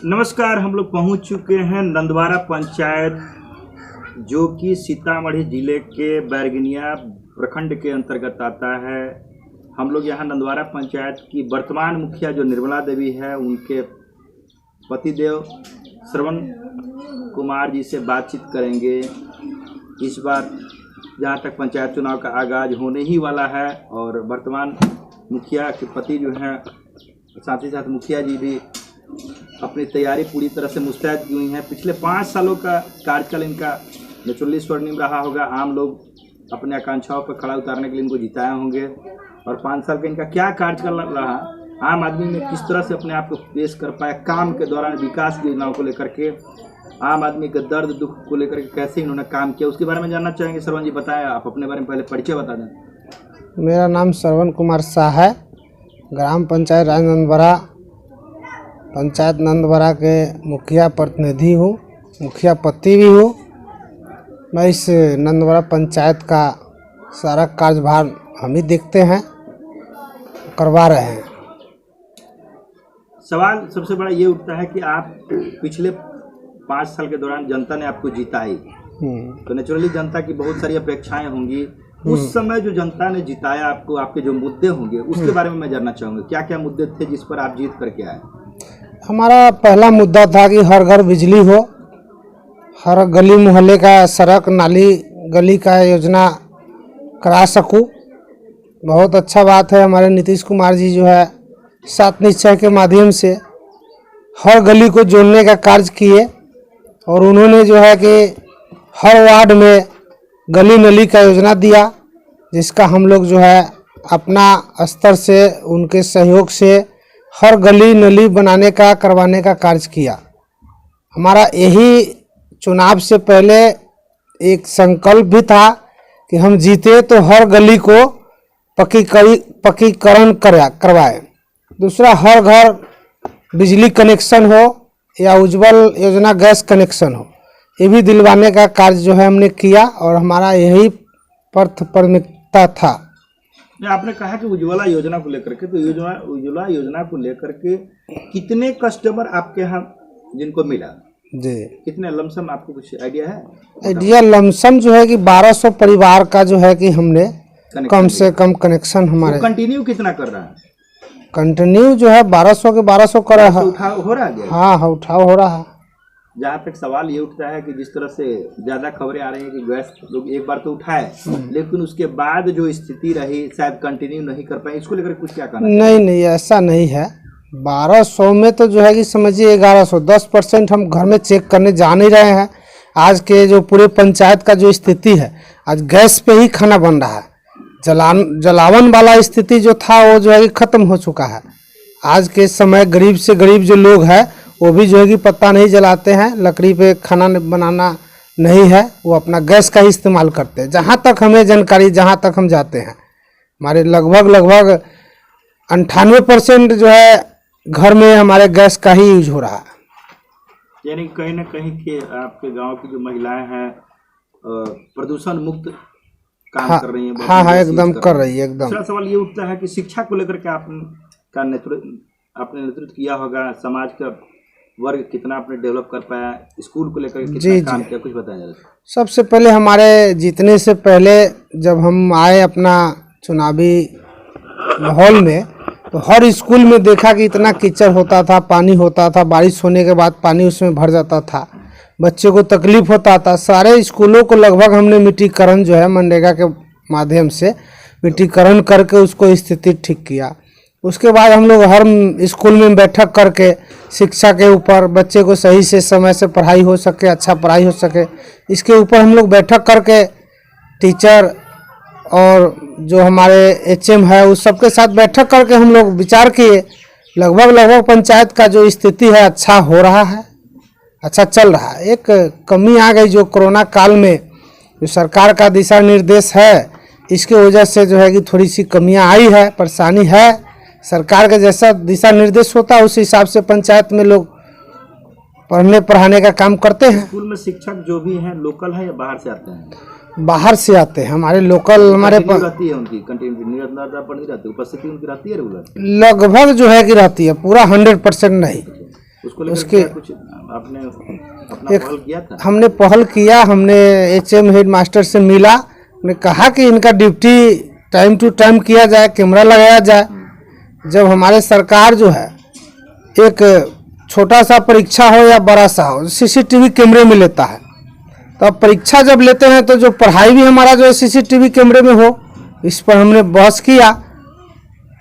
नमस्कार। हम लोग पहुंच चुके हैं नंदवारा पंचायत, जो कि सीतामढ़ी जिले के बैरगनिया प्रखंड के अंतर्गत आता है। हम लोग यहाँ नंदवारा पंचायत की वर्तमान मुखिया जो निर्मला देवी है, उनके पतिदेव श्रवण कुमार जी से बातचीत करेंगे। इस बार जहाँ तक पंचायत चुनाव का आगाज होने ही वाला है और वर्तमान मुखिया के पति जो हैं, साथ ही साथ मुखिया जी भी अपनी तैयारी पूरी तरह से मुस्तैद की हुई हैं। पिछले 5 सालों का कार्यकाल इनका नेचुरली स्वर्णिम रहा होगा। आम लोग अपने आकांक्षाओं पर खड़ा उतारने के लिए इनको जिताए होंगे और 5 साल का इनका क्या कार्यकाल रहा, आम आदमी में किस तरह से अपने आप को पेश कर पाया, काम के दौरान विकास योजनाओं को लेकर के, आम आदमी के दर्द दुख को लेकर के कैसे इन्होंने काम किया, उसके बारे में जानना चाहेंगे। श्रवण जी बताएं, आप अपने बारे में पहले परिचय बता दें। मेरा नाम श्रवण कुमार शाह है, ग्राम पंचायत राजनंदवारा, पंचायत नंदवारा के मुखिया प्रतिनिधि हूँ, मुखिया पति भी हूँ। मैं इस नंदवारा पंचायत का सारा कार्यभार हम ही देखते हैं, करवा रहे हैं। सवाल सबसे बड़ा ये उठता है कि आप पिछले 5 साल के दौरान जनता ने आपको जिताई, तो नेचुरली जनता की बहुत सारी अपेक्षाएं होंगी। उस समय जो जनता ने जिताया आपको, आपके जो मुद्दे होंगे उसके बारे में मैं जानना चाहूँगा। क्या क्या मुद्दे थे जिस पर आप जीत करके आए? हमारा पहला मुद्दा था कि हर घर बिजली हो, हर गली मोहल्ले का सड़क नाली गली का योजना करा सकूं। बहुत अच्छा बात है, हमारे नीतीश कुमार जी जो है 7 निश्चय के माध्यम से हर गली को जोड़ने का कार्य किए और उन्होंने जो है कि हर वार्ड में गली नली का योजना दिया, जिसका हम लोग जो है अपना स्तर से उनके सहयोग से हर गली नली बनाने का करवाने का कार्य किया। हमारा यही चुनाव से पहले एक संकल्प भी था कि हम जीते तो हर गली को पक्कीकरण करवाएं। दूसरा, हर घर बिजली कनेक्शन हो या उज्ज्वल योजना गैस कनेक्शन हो, ये भी दिलवाने का कार्य जो है हमने किया और हमारा यही प्राथमिकता था। आपने कहा कि उज्ज्वला योजना को लेकर के, तो उज्ज्वला योजना को लेकर के कितने कस्टमर आपके यहाँ जिनको मिला जी, कितने लमसम, आपको कुछ आइडिया है? आइडिया लमसम जो है कि 1200 परिवार का जो है कि हमने कम से कम कनेक्शन हमारे। कंटिन्यू कितना कर रहा है? कंटिन्यू जो है 1200 के 1200 कर रहा है। उठाव हो रहा है? हाँ, उठाव हो रहा है। जहाँ तक सवाल ये उठता है कि जिस तरह से ज़्यादा खबरें आ रही हैं कि गैस लोग एक बार तो उठाए, लेकिन उसके बाद जो स्थिति रही शायद कंटिन्यू नहीं कर पाए, इसको लेकर कुछ क्या कहना? नहीं, ऐसा नहीं है। 1200 में तो जो है कि समझिए 1100, 10% हम घर में चेक करने जा नहीं रहे हैं। आज के जो पूरे पंचायत का जो स्थिति है, आज गैस पे ही खाना बन रहा है। जलावन वाला स्थिति जो था वो जो है कि ख़त्म हो चुका है। आज के समय गरीब से गरीब जो लोग हैं वो भी जो है कि पत्ता नहीं जलाते हैं, लकड़ी पे खाना बनाना नहीं है, वो अपना गैस का ही इस्तेमाल करते हैं। जहाँ तक हमें जानकारी, जहाँ तक हम जाते हैं, हमारे लगभग 98% जो है घर में हमारे गैस का ही यूज हो रहा है। यानी कहीं ना कहीं के आपके गांव की जो महिलाएं हैं प्रदूषण मुक्त काम कर रही हैं। हाँ, एकदम कर रही है एकदम। दूसरा सवाल ये उठता है कि शिक्षा को लेकर के आपने नेतृत्व किया होगा, समाज का वर्ग कितना आपने डेवलप कर पाया, स्कूल को लेकर कितना काम किया, कुछ बताया जाए? सबसे पहले हमारे जीतने से पहले जब हम आए अपना चुनावी माहौल में, तो हर स्कूल में देखा कि इतना कीचड़ होता था, पानी होता था, बारिश होने के बाद पानी उसमें भर जाता था, बच्चे को तकलीफ होता था। सारे स्कूलों को लगभग हमने मिट्टीकरण जो है मनरेगा के माध्यम से मिट्टीकरण करके उसको स्थिति ठीक किया। उसके बाद हम लोग हर स्कूल में बैठक करके शिक्षा के ऊपर, बच्चे को सही से समय से पढ़ाई हो सके, अच्छा पढ़ाई हो सके, इसके ऊपर हम लोग बैठक करके टीचर और जो हमारे HM है उस सबके साथ बैठक करके हम लोग विचार किए। लगभग पंचायत का जो स्थिति है अच्छा हो रहा है, अच्छा चल रहा है। एक कमी आ गई जो कोरोना काल में जो सरकार का दिशा निर्देश है, इसके वजह से जो है कि थोड़ी सी कमियां आई है, परेशानी है। सरकार का जैसा दिशा निर्देश होता है उस हिसाब से पंचायत में लोग पढ़ने पढ़ाने का काम करते हैं। स्कूल में शिक्षक जो भी हैं लोकल है या बाहर से आते हैं? बाहर से आते हैं। हमारे लोकल हमारे रहती है उनकी उपस्थिति उनकी रहती है रेगुलर? लगभग जो है कि रहती है, पूरा 100% नहीं। उसको लेकर उसके क्या कुछ आपने अपना पहल किया था? हमने पहल किया, हमने HM हेड मास्टर से मिला, ने कहा कि इनका ड्यूटी टाइम टू टाइम किया जाए, कैमरा लगाया जाए। जब हमारे सरकार जो है एक छोटा सा परीक्षा हो या बड़ा सा हो CCTV कैमरे में लेता है, तो अब परीक्षा जब लेते हैं तो जो पढ़ाई भी हमारा जो है CCTV कैमरे में हो, इस पर हमने बहस किया।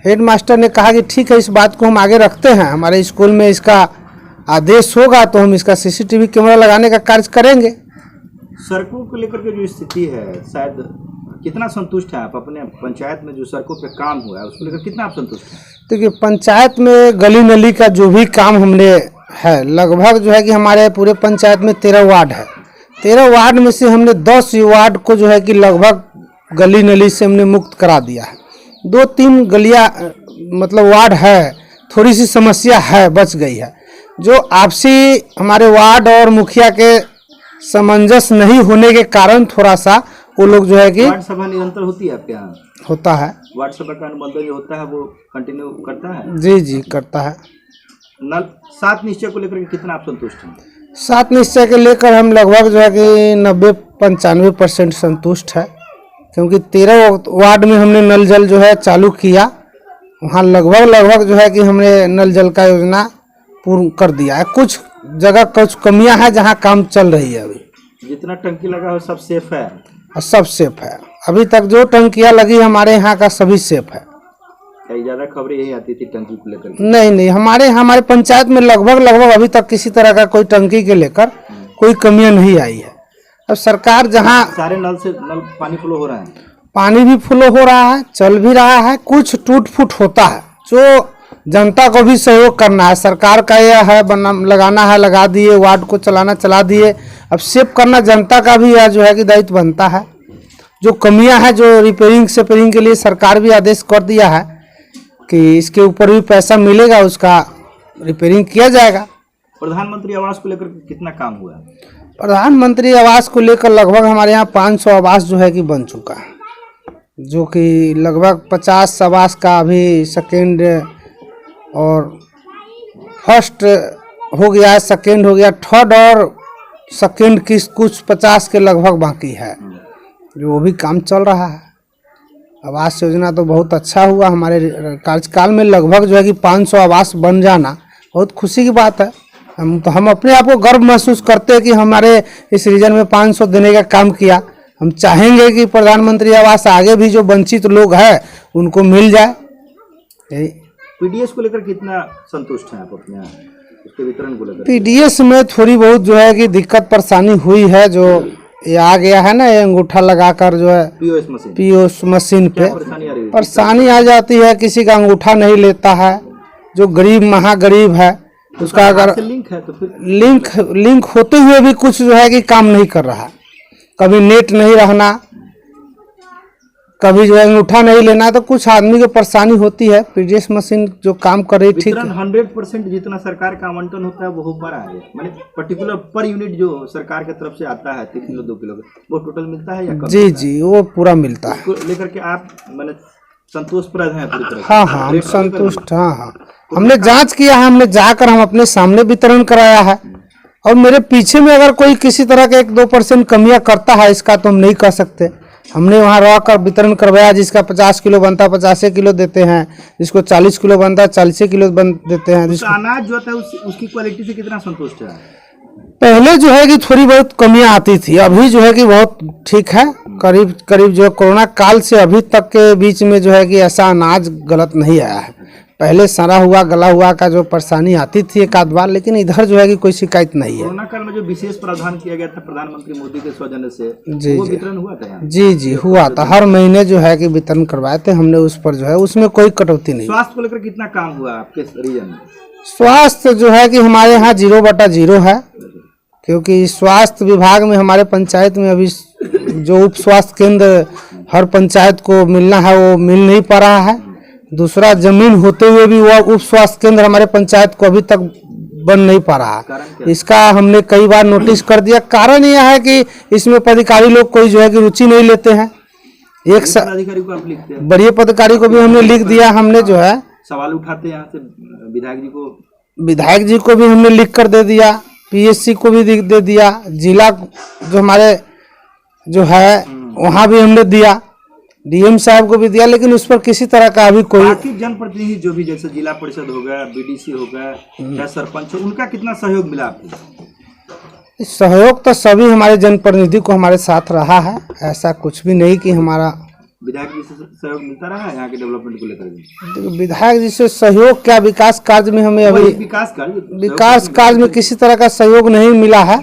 हेड मास्टर ने कहा कि ठीक है, इस बात को हम आगे रखते हैं, हमारे स्कूल में इसका आदेश होगा तो हम इसका CCTV कैमरा लगाने का कार्य करेंगे। सड़कों को लेकर के जो स्थिति है, शायद कितना संतुष्ट हैं आप अपने पंचायत में जो सड़कों पे काम हुआ है उसको लेकर कितना आप संतुष्ट हैं? देखिए, पंचायत में गली नली का जो भी काम हमने है, लगभग जो है कि हमारे पूरे पंचायत में 13 वार्ड है। 13 वार्ड में से हमने 10 वार्ड को जो है कि लगभग गली नली से हमने मुक्त करा दिया है। 2-3 गलियां मतलब वार्ड है, थोड़ी सी समस्या है, बच गई है, जो आपसी हमारे वार्ड और मुखिया के सामंजस्य नहीं होने के कारण थोड़ा सा वो लोग जो है कि वार्ड सभा निरंतर होती है आपके यहाँ? होता है, वार्ड सभा का अनुबंधन जो होता है वो कंटिन्यू करता है? जी जी करता है। नल 7 निश्चय को लेकर के कितना आप संतुष्ट हैं? 7 निश्चय के लेकर हम लगभग जो है कि 90-95% संतुष्ट है, क्योंकि 13 वार्ड में हमने नल जल जो है चालू किया, वहाँ लगभग जो है कि हमने नल जल का योजना पूर्ण कर दिया है। कुछ जगह कुछ कमियां हैं जहाँ काम चल रही है। अभी जितना टंकी लगा हो सब सेफ है? और सब सेफ है, अभी तक जो टंकियाँ लगी हमारे यहाँ का सभी सेफ है। ज्यादा खबरें यही आती थी टंकी को लेकर? नहीं, हमारे पंचायत में लगभग अभी तक किसी तरह का कोई टंकी के लेकर कोई कमियां नहीं आई है। अब सरकार जहां सारे नल से नल पानी फ्लो हो रहा है? पानी भी फ्लो हो रहा है, चल भी रहा है, कुछ टूट फूट होता है, जो जनता को भी सहयोग करना है। सरकार का यह है लगाना है, लगा दिए, वार्ड को चलाना चला दिए, अब सेव करना जनता का भी यह जो है कि दायित्व बनता है। जो कमियां हैं, जो रिपेयरिंग के लिए सरकार भी आदेश कर दिया है कि इसके ऊपर भी पैसा मिलेगा, उसका रिपेयरिंग किया जाएगा। प्रधानमंत्री आवास को लेकर कितना काम हुआ है? प्रधानमंत्री आवास को लेकर लगभग हमारे यहाँ 500 आवास जो है कि बन चुका है, जो कि लगभग 50 आवास का अभी सेकेंड और फर्स्ट हो गया है, सेकेंड हो गया, थर्ड और सेकेंड की कुछ 50 के लगभग बाकी है, जो वो भी काम चल रहा है। आवास योजना तो बहुत अच्छा हुआ हमारे कार्यकाल में, लगभग जो है कि 500 आवास बन जाना बहुत खुशी की बात है। हम अपने आप को गर्व महसूस करते हैं कि हमारे इस रीजन में 500 देने का काम किया। हम चाहेंगे कि प्रधानमंत्री आवास आगे भी जो वंचित लोग हैं उनको मिल जाए। PDS को लेकर कितना संतुष्ट हैं आप अपने यहाँ उसके वितरण को लेकर? PDS में थोड़ी बहुत जो है कि दिक्कत परेशानी हुई है, जो ये आ गया है ना, ये अंगूठा लगाकर जो है POS मशीन पे परेशानी आ जाती है। किसी का अंगूठा नहीं लेता है, जो गरीब महागरीब है उसका अगर लिंक है तो फिर लिंक होते हुए भी कुछ जो है कि काम नहीं कर रहा। कभी नेट नहीं रहना, कभी जो है अंगूठा नहीं लेना, तो कुछ आदमी को परेशानी होती है। PDS मशीन जो काम कर रही ठीक है। 100% जितना सरकार का आवंटन होता है वो हो पा रहा है, माने पर्टिकुलर पर यूनिट जो सरकार की तरफ से आता है 3 किलो 2 किलो वो टोटल मिलता है या कम? जी वो पूरा मिलता है। उसको लेकर के आप माने संतोषप्रद हैं पूरी तरह से? हाँ हम संतुष्ट। हाँ हमने जांच किया है, हमने जाकर हम अपने सामने वितरण कराया है, और मेरे पीछे में अगर कोई किसी तरह के 1-2% कमियां करता है, इसका तो हम नहीं कह सकते। हमने वहाँ रहकर वितरण करवाया, जिसका 50 किलो बनता 50 किलो देते हैं, जिसको 40 किलो बनता 40 किलो देते हैं। जिसको अनाज जो होता है उसकी क्वालिटी से कितना संतुष्ट है? पहले जो है कि थोड़ी बहुत कमियां आती थी, अभी जो है कि बहुत ठीक है। करीब जो कोरोना काल से अभी तक के बीच में जो है कि ऐसा अनाज गलत नहीं आया है। पहले सड़ा हुआ गला हुआ का जो परेशानी आती थी एक आध बार, लेकिन इधर जो है कि कोई शिकायत नहीं है। कोरोना काल में जो विशेष प्रावधान किया गया था प्रधानमंत्री मोदी के सौजन्य से, जी वो वितरण हुआ था? जी हुआ था, हर महीने जो है कि वितरण करवाए थे हमने, उस पर जो है उसमें कोई कटौती नहीं। स्वास्थ्य को लेकर कितना काम हुआ आपके रीजन में? स्वास्थ्य जो है कि हमारे यहाँ 0/0 है, क्योंकि स्वास्थ्य विभाग में हमारे पंचायत में अभी जो उप स्वास्थ्य केंद्र हर पंचायत को मिलना है वो मिल नहीं पा रहा है। दूसरा जमीन होते हुए भी वो उप स्वास्थ्य केंद्र हमारे पंचायत को अभी तक बन नहीं पा रहा है। इसका हमने कई बार नोटिस कर दिया। कारण यह है कि इसमें पदाधिकारी लोग कोई जो है कि रुचि नहीं लेते हैं। एक अधिकारी को आप लिखते हैं? बड़े पदाधिकारी को भी हमने लिख दिया। हमने जो है सवाल उठाते हैं यहाँ से विधायक जी को विधायक जी को भी हमने लिख कर दे दिया, पीएससी को भी दे दिया, जिला जो हमारे जो है वहाँ भी हमने दिया, डीएम साहब को भी दिया, लेकिन उस पर किसी तरह का अभी कोई बाकी जनप्रतिनिधि जो भी जैसे जिला परिषद हो गया, बीडीसी हो गया या सरपंच हो, उनका कितना सहयोग मिला आपको? सहयोग तो सभी हमारे जनप्रतिनिधि को हमारे साथ रहा है, ऐसा कुछ भी नहीं कि हमारा विधायक जी से सहयोग मिलता रहा है यहाँ के डेवलपमेंट को लेकर? विधायक जी से सहयोग क्या, विकास कार्य में हमें अभी विकास कार्य में किसी तरह का सहयोग नहीं मिला है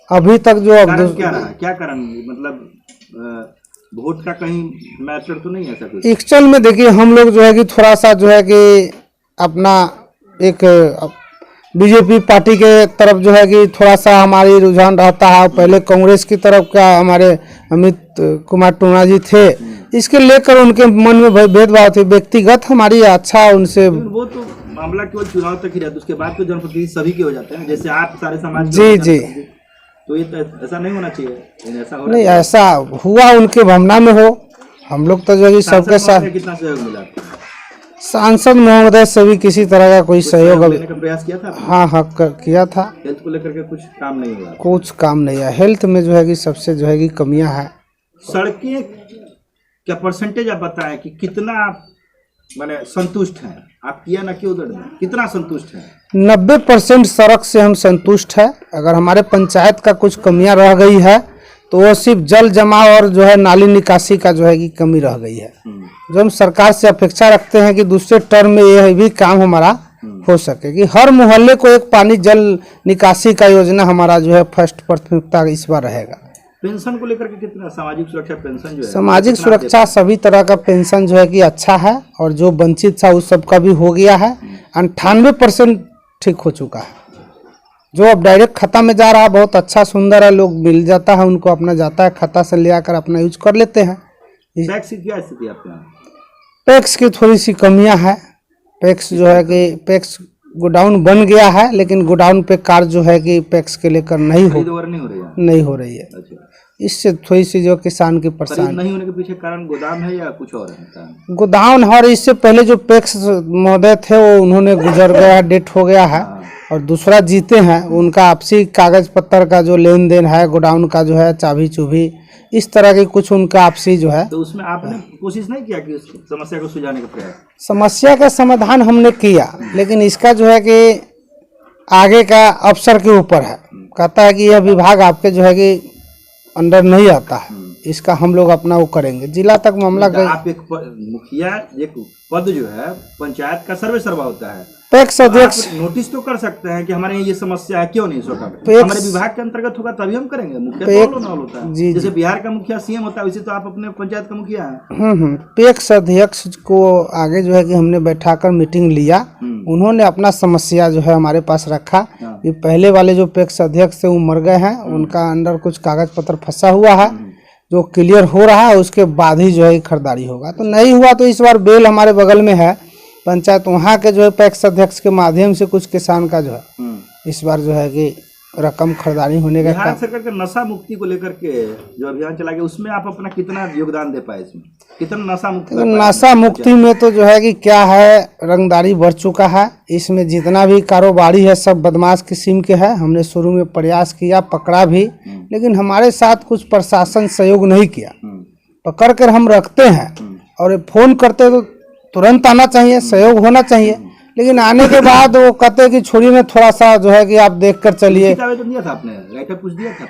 अभी तक। जो क्या रहा, क्या कारण, मतलब वोट का कहीं मैटर तो नहीं है ऐसा कुछ? एक्चुअल में देखिए हम लोग जो है कि थोड़ा सा जो है कि अपना एक बीजेपी पार्टी के तरफ जो है कि थोड़ा सा हमारी रुझान रहता है। पहले कांग्रेस की तरफ का हमारे अमित कुमार टोना जी थे, इसके लेकर उनके मन में भेदभाव थे। व्यक्तिगत हमारी अच्छा उनसे, वो तो मामला केवल चुनाव तक ही रहता है, उसके बाद तो जनप्रतिनिधि सभी के हो जाते हैं, जैसे आप सारे समाज जी जी, तो ये तो ऐसा नहीं होना चाहिए। ऐसा नहीं, ऐसा हुआ उनके भावना में हो। हम लोग तो जो है सबके साथ, कितना सहयोग मिला? सांसद महोदय से भी किसी तरह का कोई सहयोग लेने का प्रयास किया था? हाँ किया था। हेल्थ को लेकर के कुछ काम नहीं हुआ? कुछ काम नहीं है हेल्थ में, जो है कि सबसे जो है कि कमियां है। सड़कें क्या परसेंटेज आप बताएं कि कितना आप माने संतुष्ट हैं? आप किया ना क्यों उधर कितना संतुष्ट है? 90% सड़क से हम संतुष्ट है। अगर हमारे पंचायत का कुछ कमियां रह गई है तो वो सिर्फ जल जमा और जो है नाली निकासी का जो है कि कमी रह गई है, जो हम सरकार से अपेक्षा रखते हैं कि दूसरे टर्म में यह भी काम हमारा हो सके कि हर मोहल्ले को एक पानी जल निकासी का योजना हमारा जो है फर्स्ट प्राथमिकता इस बार रहेगा। पेंशन को लेकर के कितना, सामाजिक सुरक्षा पेंशन जो है, सामाजिक सुरक्षा सभी तरह का पेंशन जो है कि अच्छा है, और जो वंचित था उस सब का भी हो गया है। 98% ठीक हो चुका है। जो अब डायरेक्ट खाता में जा रहा है बहुत अच्छा सुंदर है, लोग मिल जाता है उनको, अपना जाता है खाता से ले आकर अपना यूज कर लेते हैं। टैक्स की क्या स्थिति है आपके यहाँ? टैक्स की थोड़ी सी कमियां है। टैक्स जो है कि टैक्स गोडाउन बन गया है, लेकिन गोडाउन पे कार्य जो है कि टैक्स के लेकर नहीं हो रही है। अच्छा। इससे थोड़ी सी जो किसान की परेशानी नहीं होने के पीछे कारण गोदाम है या कुछ और है? गोदाम, और इससे पहले जो पैक्स महोदय थे वो उन्होंने गुजर गया, डेथ हो गया है, और दूसरा जीते हैं। उनका आपसी कागज पत्तर का जो लेन देन है, गोडाउन का जो है चाबी चुभी, इस तरह की कुछ उनका आपसी जो है। तो उसमें आपने कोशिश नहीं किया कि उस समस्या को सुलझाने का प्रयास? समस्या का समाधान हमने किया, लेकिन इसका जो है कि आगे का अफसर के ऊपर है। कहता है कि यह विभाग आपके जो है कि अंडर नहीं आता है, इसका हम लोग अपना वो करेंगे। जिला तक मामला गए। आप एक मुखिया, एक पद जो है पंचायत का सर्वे सर्वा होता है, पैक्स अध्यक्ष नोटिस तो कर सकते हैं कि हमारे यहाँ ये समस्या है, क्यों नहीं सॉर्ट आउट? हमारे विभाग के अंतर्गत होगा तभी हम करेंगे। मुखिया तो होता है, जैसे बिहार का मुखिया सीएम होता है, वैसे तो आप अपने पंचायत का मुखिया है। पैक्स अध्यक्ष को आगे जो है कि हमने बैठाकर मीटिंग लिया, उन्होंने अपना समस्या जो है हमारे पास रखा कि पहले वाले जो पैक्स अध्यक्ष थे वो मर गए हैं, उनका अंडर कुछ कागज पत्र फंसा हुआ है, जो क्लियर हो रहा है उसके बाद ही जो है खरीदारी होगा। तो नहीं हुआ तो इस बार बेल हमारे बगल में है पंचायत, वहाँ के जो है पैक्स अध्यक्ष के माध्यम से कुछ किसान का जो है इस बार जो है कि रकम खरीदारी होने का। बिहार सरकार के नशा मुक्ति को लेकर के जो अभियान चला गया, उसमें आप अपना कितना योगदान दे पाए? इसमें कितना नशा मुक्ति? नशा मुक्ति में तो जो है कि क्या है, रंगदारी बढ़ चुका है। इसमें जितना भी कारोबारी है सब बदमाश किस्म के है। हमने शुरू में प्रयास किया, पकड़ा भी, लेकिन हमारे साथ कुछ प्रशासन सहयोग नहीं किया। पकड़ कर हम रखते हैं और फोन करते तो तुरंत आना चाहिए, सहयोग होना चाहिए, लेकिन आने के बाद वो कहते हैं कि छोड़िए में थोड़ा सा जो है कि आप देख कर चलिए। आवेदन दिया था आपने? राइटर कुछ दिया था?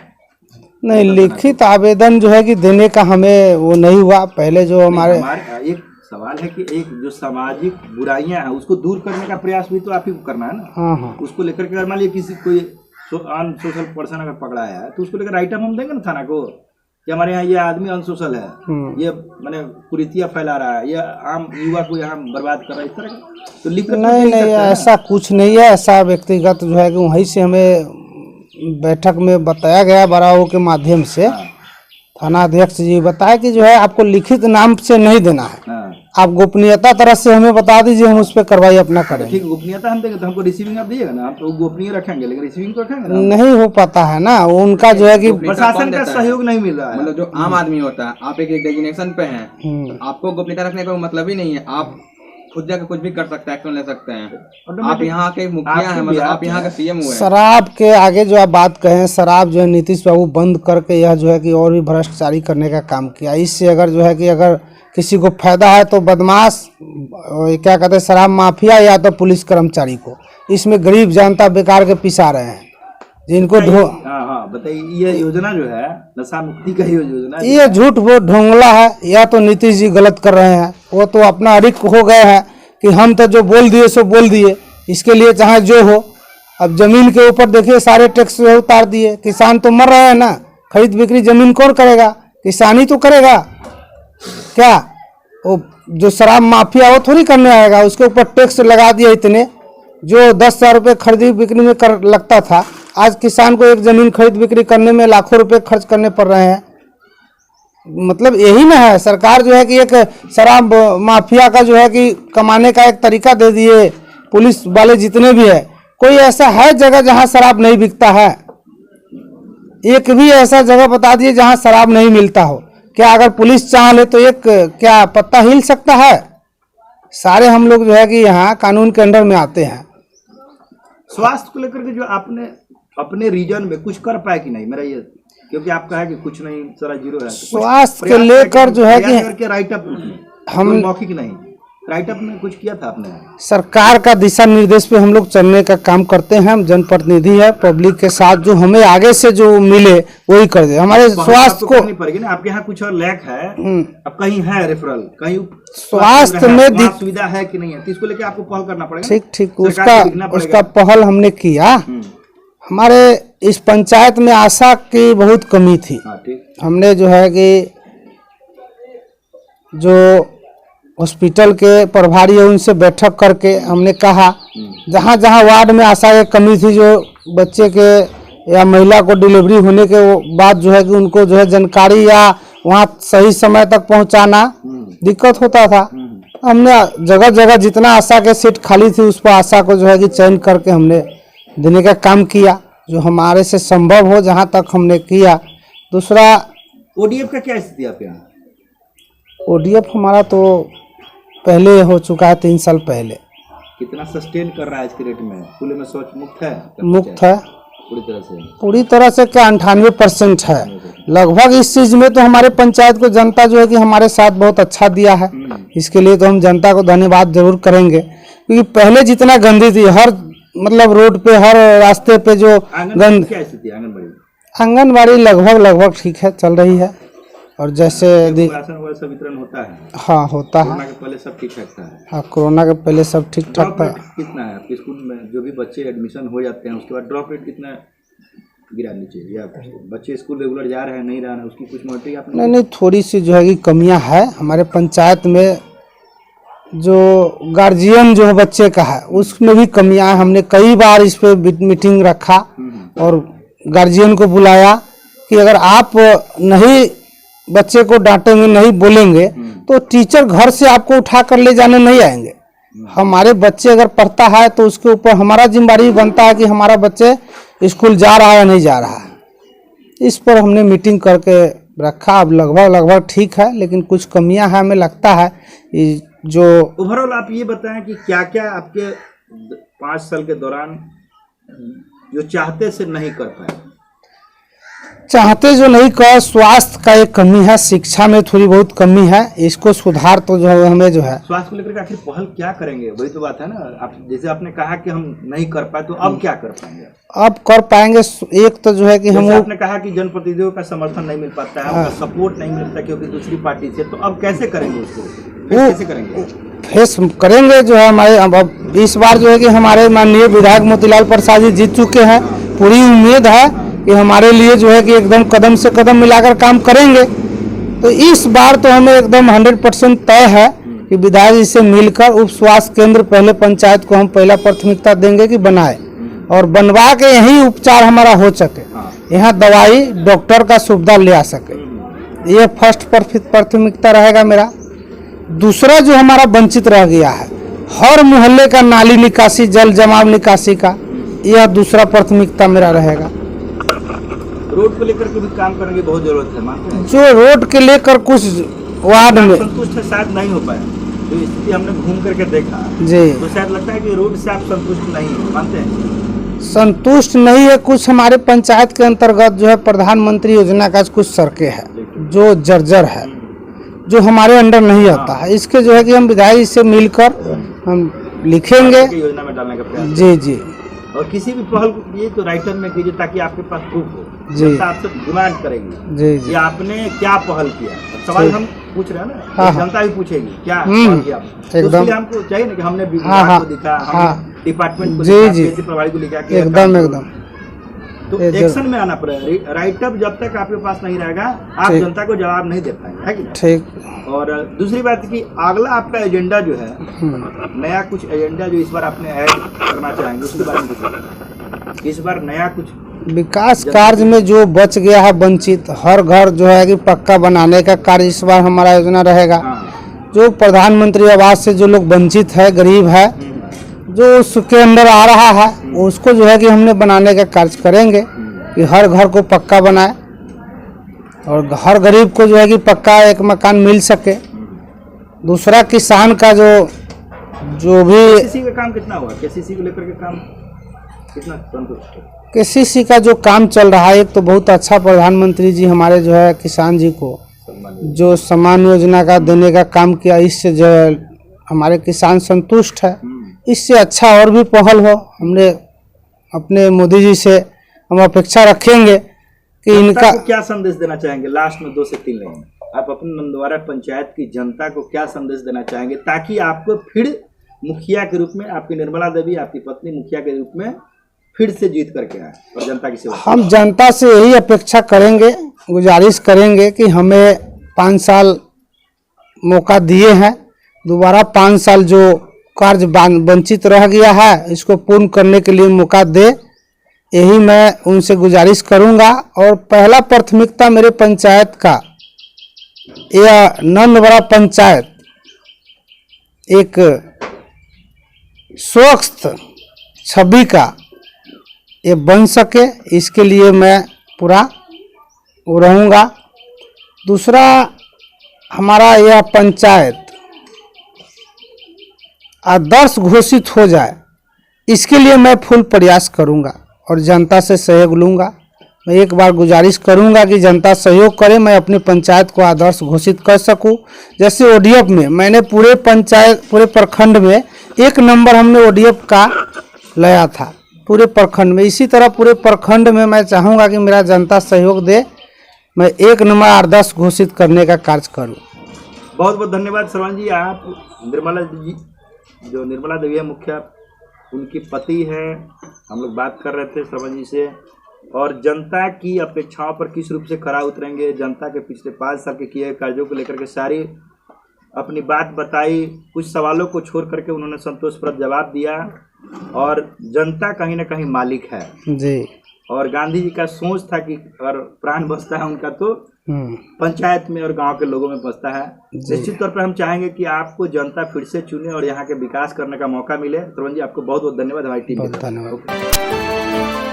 नहीं, लिखित आवेदन जो है कि देने का हमें वो नहीं हुआ। पहले जो हमारे एक सवाल है कि एक जो सामाजिक बुराइयां हैं उसको दूर करने का प्रयास भी तो आप ही को करना है ना। हाँ। उसको लेकर के मान लीजिए किसी कोई अनसोशल पर्सन अगर पकड़ा है तो उसको लेकर आइटम हम देंगे ना थाना को कि हमारे यहाँ ये आदमी अनसोशल है, ये माने कुरीतियाँ फैला रहा है, ये आम युवा को यहाँ बर्बाद कर रहा है, इस तरह तो लिख नहीं, ऐसा कुछ नहीं है। ऐसा व्यक्तिगत जो है कि वहीं से हमें बैठक में बताया गया बड़ाओं के माध्यम से। थाना अध्यक्ष जी बताया कि जो है आपको लिखित नाम से नहीं देना है, आप गोपनीयता तरह से हमें बता दीजिए, हम उस पर कार्रवाई अपना करेंगे। ठीक, गोपनीयता हम देंगे तो हमको रिसीविंग आप दिएगा ना, हम तो गोपनीय रखेंगे, लेकिन रिसीविंग तो रखेंगे ना। नहीं हो पाता है ना, उनका जो है कि प्रशासन का सहयोग नहीं मिल रहा है। मतलब जो आम आदमी होता है, आप एक डेजिग्नेशन पे हैं, आपको गोपनीयता रखने का मतलब ही नहीं है। आप खुद जाकर कुछ भी कर सकते हैं, एक्शन ले सकते हैं। ऑटोमेटिक आप यहाँ के मुखिया हैं, मतलब आप यहाँ के सीएम हुए हैं। शराब के आगे जो आप बात कहें, शराब जो है नीतीश बाबू बंद करके यह जो है कि और भी भ्रष्टाचारी करने का काम किया। इससे अगर जो है कि अगर किसी को फायदा है तो बदमाश क्या कहते हैं शराब माफिया या तो पुलिस कर्मचारी को, इसमें गरीब जनता बेकार के पिसा रहे हैं जिनको हाँ बताइए, ये योजना जो है नशा मुक्ति का योजना है, ये झूठ वो ढोंगला है, या तो नीतीश जी गलत कर रहे हैं। वो तो अपना अड़िक हो गए हैं कि हम तो जो बोल दिए सो बोल दिए, इसके लिए चाहे जो हो। अब जमीन के ऊपर देखिए सारे टैक्स उतार दिए, किसान तो मर रहे हैं ना, खरीद बिक्री जमीन कौन करेगा, किसानी तो करेगा क्या। वो जो शराब माफिया वो थोड़ी करने आएगा, उसके ऊपर टैक्स लगा दिया इतने, जो 10,000 रुपये खरीदी बिक्री में कर लगता था, आज किसान को एक जमीन खरीद बिक्री करने में लाखों रुपए खर्च करने पड़ रहे हैं। मतलब यही ना है, सरकार जो है कि एक शराब माफिया का जो है कि कमाने का एक तरीका दे दिए। पुलिस वाले जितने भी है, कोई ऐसा है जगह जहां शराब नहीं बिकता है? एक भी ऐसा जगह बता दिए जहां शराब नहीं मिलता हो। क्या अगर पुलिस चाह ले तो एक क्या पत्ता हिल सकता है? सारे हम लोग जो है कि यहाँ कानून के अंडर में आते हैं। स्वास्थ्य को लेकर के जो आपने अपने रीजन में कुछ कर पाए कि नहीं, मेरा ये, क्योंकि आपका है कि कुछ नहीं, सारा जीरो है। स्वास्थ्य के लेकर जो है कि राइट अप हम मौखिक नहीं, राइट अप में कुछ किया था आपने? सरकार का दिशा निर्देश पे हम लोग चलने का काम करते हैं। हम जनप्रतिनिधि है, पब्लिक के साथ जो हमें आगे से जो मिले वही कर दे। हमारे स्वास्थ्य को नहीं पड़ेगी ना, आपके यहाँ कुछ और लैक है, अब कहीं है रेफरल, कहीं स्वास्थ्य में सुविधा है कि नहीं है, तो इसको लेके आपको पहल करना पड़ेगा। ठीक, उसका पहल हमने किया। हमारे इस पंचायत में आशा की बहुत कमी थी। हमने जो है कि जो हॉस्पिटल के प्रभारी है उनसे बैठक करके हमने कहा जहाँ जहाँ वार्ड में आशा की कमी थी, जो बच्चे के या महिला को डिलीवरी होने के बाद जो है कि उनको जो है जानकारी या वहाँ सही समय तक पहुँचाना दिक्कत होता था। हमने जगह जगह जितना आशा के सीट खाली थी उस पर आशा को जो है कि चयन करके हमने देने का काम किया, जो हमारे से संभव हो जहाँ तक हमने किया। दूसरा ओडीएफ का क्या स्थिति है आपके यहाँ? ओडीएफ हमारा तो पहले हो चुका है, 3 साल पहले। कितना सस्टेन कर रहा है इसके रेट में? खुले में शौच मुक्त है? मुक्त है पूरी तरह से क्या 98% है लगभग। इस चीज में तो हमारे पंचायत को जनता जो है कि हमारे साथ बहुत अच्छा दिया है। इसके लिए तो हम जनता को धन्यवाद जरूर करेंगे, क्योंकि पहले जितना गंदी थी, हर मतलब रोड पे हर रास्ते पे जो गंद, क्या स्थिति है आंगनबाड़ी लगभग ठीक है, चल रही है। और जैसे राशन वगैरह सब वितरण होता है? हाँ होता है। कोरोना के पहले सब ठीक ठाक था? हाँ कोरोना के पहले सब ठीक ठाक था। कितना है आपके स्कूल में? जो भी बच्चे एडमिशन हो जाते हैं उसके बाद ड्रॉप रेट कितना गिरानी चाहिए, या बच्चे स्कूल रेगुलर जा रहे हैं नहीं रहा है, उसकी कुछ मॉनिटरिंग आपने? नहीं, थोड़ी सी जो है कि कमियां है हमारे पंचायत में। जो गार्जियन जो है बच्चे का है उसमें भी कमियां है। हमने कई बार इस पे मीटिंग रखा और गार्जियन को बुलाया कि अगर आप नहीं बच्चे को डांटेंगे, नहीं बोलेंगे तो टीचर घर से आपको उठा कर ले जाने नहीं आएंगे। हमारे बच्चे अगर पढ़ता है तो उसके ऊपर हमारा जिम्मेदारी बनता है कि हमारा बच्चे स्कूल जा रहा है या नहीं जा रहा है। इस पर हमने मीटिंग करके रखा। अब लगभग ठीक है, लेकिन कुछ कमियां हैं हमें लगता है। जो ओवरऑल आप ये बताएं कि क्या क्या आपके 5 साल के दौरान जो चाहते से नहीं कर पाए? चाहते जो नहीं कर, स्वास्थ्य का एक कमी है, शिक्षा में थोड़ी बहुत कमी है, इसको सुधार तो जो है हमें जो है। स्वास्थ्य को लेकर आखिर पहल क्या करेंगे, वही तो बात है ना। आप जैसे आपने कहा कि हम नहीं कर पाए, तो अब क्या कर पाएंगे? अब कर पाएंगे। एक तो जो है कि हम, आपने कहा कि जनप्रतिनिधियों का समर्थन नहीं मिल पाता है, उनका सपोर्ट नहीं मिलता क्योंकि दूसरी पार्टी से, तो अब कैसे करेंगे उसको? कैसे करेंगे? फेस करेंगे जो है हमारे। अब इस बार जो है कि हमारे माननीय विधायक मोतीलाल प्रसाद जी जीत चुके हैं। पूरी उम्मीद है कि हमारे लिए जो है कि एकदम कदम से कदम मिलाकर काम करेंगे। तो इस बार तो हमें एकदम 100% तय है कि विधायक जी से मिलकर उप स्वास्थ्य केंद्र पहले पंचायत को हम पहला प्राथमिकता देंगे कि बनाए, और बनवा के यही उपचार हमारा हो सके, यहाँ दवाई डॉक्टर का सुविधा ले आ सके। ये फर्स्ट प्राथमिकता रहेगा मेरा। दूसरा जो हमारा वंचित रह गया है, हर मोहल्ले का नाली निकासी, जल जमाव निकासी का, यह दूसरा प्राथमिकता मेरा रहेगा। रोड को लेकर के भी काम करने की बहुत जरूरत है, मानते हैं? जो रोड के लेकर कुछ वार्ड में संतुष्ट है, शायद नहीं हो पाया। जो स्थिति हमने घूम करके देखा, जी तो शायद लगता है कि रोड से आप संतुष्ट नहीं हैं, मानते हैं? संतुष्ट नहीं है। कुछ हमारे पंचायत के अंतर्गत जो है प्रधानमंत्री योजना का कुछ सड़कें है जो जर्जर है, जो हमारे अंडर नहीं आता है। इसके जो है कि हम विधायक से मिलकर हम लिखेंगे की योजना में डालने का प्रयास जी जी करें। और किसी भी पहल को कीजिए तो राइटर में कीजिए ताकि आपके पास प्रूफ हो, जी। जनता आपसे डिमांड करेगी जी जी कि आपने क्या पहल किया। सवाल ठीक। हम पूछ रहे हैं ना, हाँ, तो जनता भी पूछेगी क्या हम्म, पहल किया आपने। तो एकदम। उसके लिए हमको चाहिए ना कि हमने हाँ, विभाग हाँ, को दिखा, हाँ। हमने डिपार्टमेंट को जी, दिखा, जी। पीएचसी प्रभारी को लिखा कि एकदम एकदम तो ये एक्शन में आना पड़ेगा। राइटअप जब तक आपके पास नहीं रहेगा, आप ठीक। जनता को जवाब नहीं दे पाएंगे, है कि नहीं? ठीक। और दूसरी बात कि अगला आपका एजेंडा जो है, नया कुछ एजेंडा जो इस बार आपने ऐड करना चाहेंगे, उसके बारे में कुछ बताइए। इस बार नया कुछ विकास कार्य में जो बच गया है वंचित, हर घर जो है कि पक्का बनाने का कार्य इस बार हमारा योजना रहेगा। हाँ, जो प्रधानमंत्री आवास से जो लोग वंचित है, गरीब है, जो उसके अंदर आ रहा है, उसको जो है कि हमने बनाने का कार्य करेंगे कि हर घर को पक्का बनाए और हर गरीब को जो है कि पक्का एक मकान मिल सके। दूसरा किसान का जो भी केसीसी का काम कितना हुआ? केसीसी को लेकर के काम कितना संतुष्ट है? केसीसी का जो काम चल रहा है, एक तो बहुत अच्छा प्रधानमंत्री जी हमारे जो है किसान जी को जो सम्मान योजना का देने का काम किया, इससे जो है हमारे किसान संतुष्ट है। इससे अच्छा और भी पहल हो, हमने अपने मोदी जी से हम अपेक्षा रखेंगे कि जनता इनका को क्या संदेश देना चाहेंगे? लास्ट में 2 से 3 लाइन आप अपने नंदवारा पंचायत की जनता को क्या संदेश देना चाहेंगे ताकि आपको फिर मुखिया के रूप में, आपकी निर्मला देवी आपकी पत्नी मुखिया के रूप में फिर से जीत करके आए और जनता की सेवा? हम जनता से यही अपेक्षा करेंगे, गुजारिश करेंगे कि हमें 5 साल मौका दिए हैं, दोबारा 5 साल जो कार्य वंचित रह गया है इसको पूर्ण करने के लिए मौका दे, यही मैं उनसे गुजारिश करूंगा। और पहला प्राथमिकता मेरे पंचायत का, यह नंदवारा पंचायत एक स्वच्छ छवि का ये बन सके, इसके लिए मैं पूरा रहूँगा। दूसरा, हमारा यह पंचायत आदर्श घोषित हो जाए, इसके लिए मैं फुल प्रयास करूंगा और जनता से सहयोग लूंगा। मैं एक बार गुजारिश करूंगा कि जनता सहयोग करे, मैं अपनी पंचायत को आदर्श घोषित कर सकूं। जैसे ओडीएफ में मैंने पूरे प्रखंड में 1 नंबर हमने ओडीएफ का लाया था पूरे प्रखंड में, इसी तरह पूरे प्रखंड में मैं चाहूँगा कि मेरा जनता सहयोग दे, मैं 1 नंबर आदर्श घोषित करने का कार्य करूँ। बहुत बहुत धन्यवाद श्रवण जी। आप निर्मला जी, जो निर्मला देवी है मुखिया, उनकी पति है, हम लोग बात कर रहे थे श्रवण जी से, और जनता की अपेक्षाओं पर किस रूप से खरा उतरेंगे, जनता के पिछले 5 साल के किए कार्यों को लेकर के सारी अपनी बात बताई। कुछ सवालों को छोड़ करके उन्होंने संतोषप्रद जवाब दिया और जनता कहीं ना कहीं मालिक है जी। और गांधी जी का सोच था कि अगर प्राण बसता है उनका तो पंचायत में और गांव के लोगों में बसता है। निश्चित तौर पर हम चाहेंगे कि आपको जनता फिर से चुने और यहाँ के विकास करने का मौका मिले। श्रवण जी, आपको बहुत बहुत धन्यवाद हमारी टीम के। धन्यवाद।